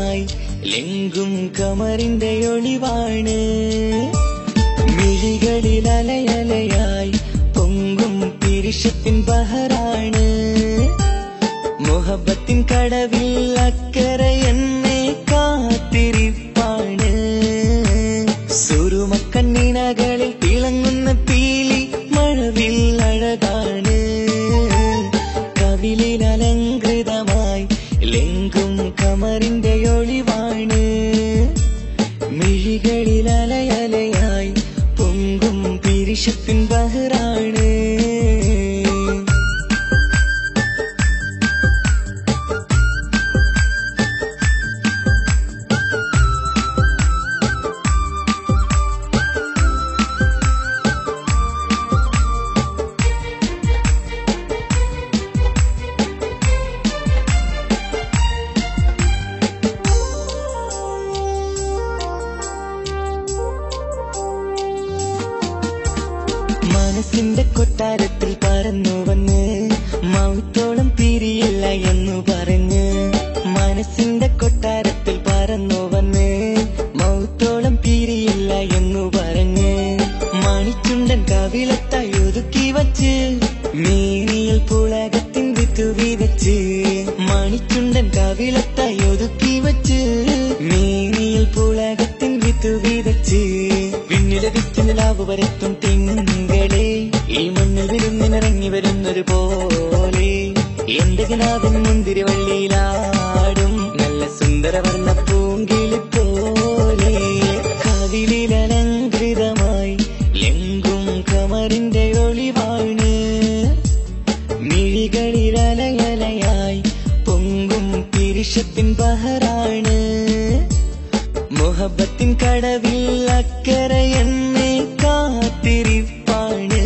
ലംഘൃതമായി ലെങ്കും കമറിന്റെ ഒളിവാണ്. മിഴികളിൽ അലയലയായി പൊങ്കും പിരിശത്തിൻ ബഹറാണ്. മുഹബത്തിൻ കടവിൽ അക്കരെ എന്നെ കാത്തിരിപ്പാണ്. സുറുമക്കണ്ണിണകളിൽ തിളങ്ങുന്ന പീലി മഴവിൽ അഴകാണ്. കവിളിൽ അലങ്കൃതമായി ലെങ്കും കമറിന്റെ ഒളിവാണ്. മിഴികളിൽ അലയലയായി പൊങ്കും പിരിശത്തിൻ ബഹറാണ്. മനസ്സിന്റെ കൊട്ടാരത്തിൽ പറന്നു വന്ന് മൗത്തോളം പിരിയില്ല എന്നു പറഞ്ഞ്. മനസ്സിന്റെ കൊട്ടാരത്തിൽ പറന്നു വന്ന് മൗത്തോളം പിരിയില്ല എന്നു പറഞ്ഞ്. മണിച്ചുണ്ടൻ കവിളത്തായി ഒതുക്കി വച്ച് മേനിയിൽ പുളകത്തിൻ വിത്തു വിതച്ച്. മണിച്ചുണ്ടൻ കവിളത്തായി ഒതുക്കി വച്ച് മേനിയിൽ പുളകത്തിൻ വിത്തു വിതച്ച്. വിണ്ണിലതിച്ചു നിലാവ് വരത്തും തിങ്കളെ ഈ മണ്ണിൽ വിരുന്നിനിറങ്ങി വരുന്നൊരു പോലെ. എന്റെ കിനാവിൻ മുന്തിരി വള്ളിയിലാടും നല്ല സുന്ദരവർണ്ണ പൂങ്കിളി പോലെ. കവിളിൽ അലങ്കൃതമായി ലെങ്കും കമറിന്റെ ഒളിവാണ്. മിഴികളിൽ അലയലയായി പൊങ്കും പിരിശത്തിൻ ബഹറാണ്. മുഹബത്തിൻ കടവിൽ അക്കരെ എന്നെ കാത്തിരിപ്പാണ്.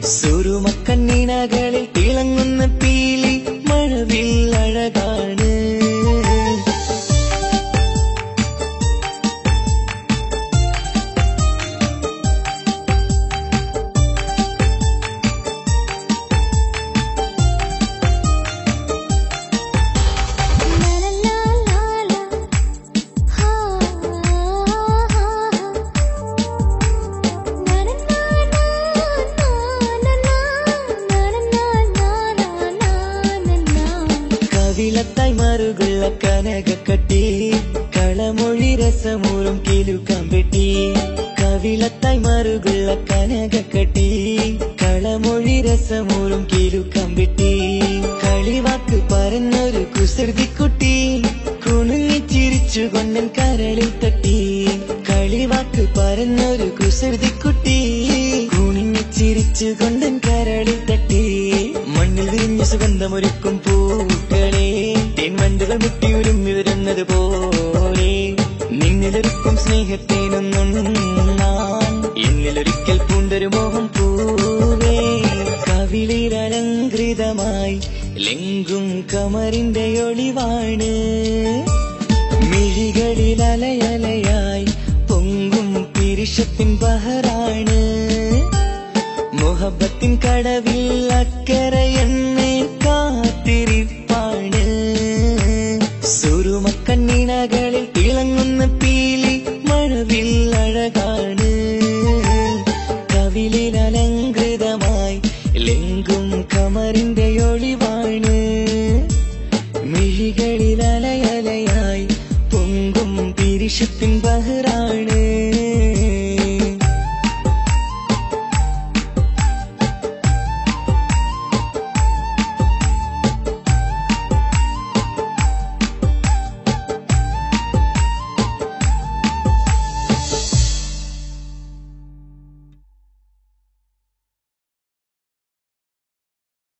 സുറുമക്കണ്ണിണകളിൽ തിളങ്ങുന്ന പീലി മഴവിൽ അഴകാണ്. കവിളത്തായി മറുകുള്ള കനകക്കട്ടി കളമൊഴി രസമൂറും കിലുക്കാമ്പെട്ടി. കവിളത്തായി മറുകുള്ള കനകക്കട്ടി കളമൊഴി രസമൂറും കിലുക്കാമ്പെട്ടി. കളിവാക്ക് പറഞ്ഞൊരു കുസൃതിക്കുട്ടി കുണുങ്ങിച്ചിരിച്ചു കൊണ്ടൻ കരളിൽ തട്ടി. കളിവാക്ക് പറഞ്ഞൊരു കുസൃതിക്കുട്ടി കുണിങ്ങിച്ചിരിച്ചു കൊണ്ടൻ കരളിൽ തട്ടി. മണ്ണിൽ വിരിഞ്ഞ സുഗന്ധമൊരുക്കും പൂക്കളെ തേൻവണ്ടുകൾ മുട്ടിയുരുമ്മി വരുന്നത് പോലെ. നിന്നിലൊരുക്കും സ്നേഹത്തേനൊന്നുണ്ണാൻ എന്നിലൊരിക്കൽ പൂണ്ടൊരു മോഹം പൂവേ. കവിളിൽ അലങ്കൃതമായി ലെങ്കും കമറിന്റെ ഒളിവാണ്. മിഴികളിൽ അലയലയായി പൊങ്കും പിരിശത്തിൻ ബഹറാണ്. മുഹബത്തിൻ കടവിൽ അക്കരെ എന്നെ കാത്തിരിപ്പാണ്. സുറുമക്കണ്ണിണകൾ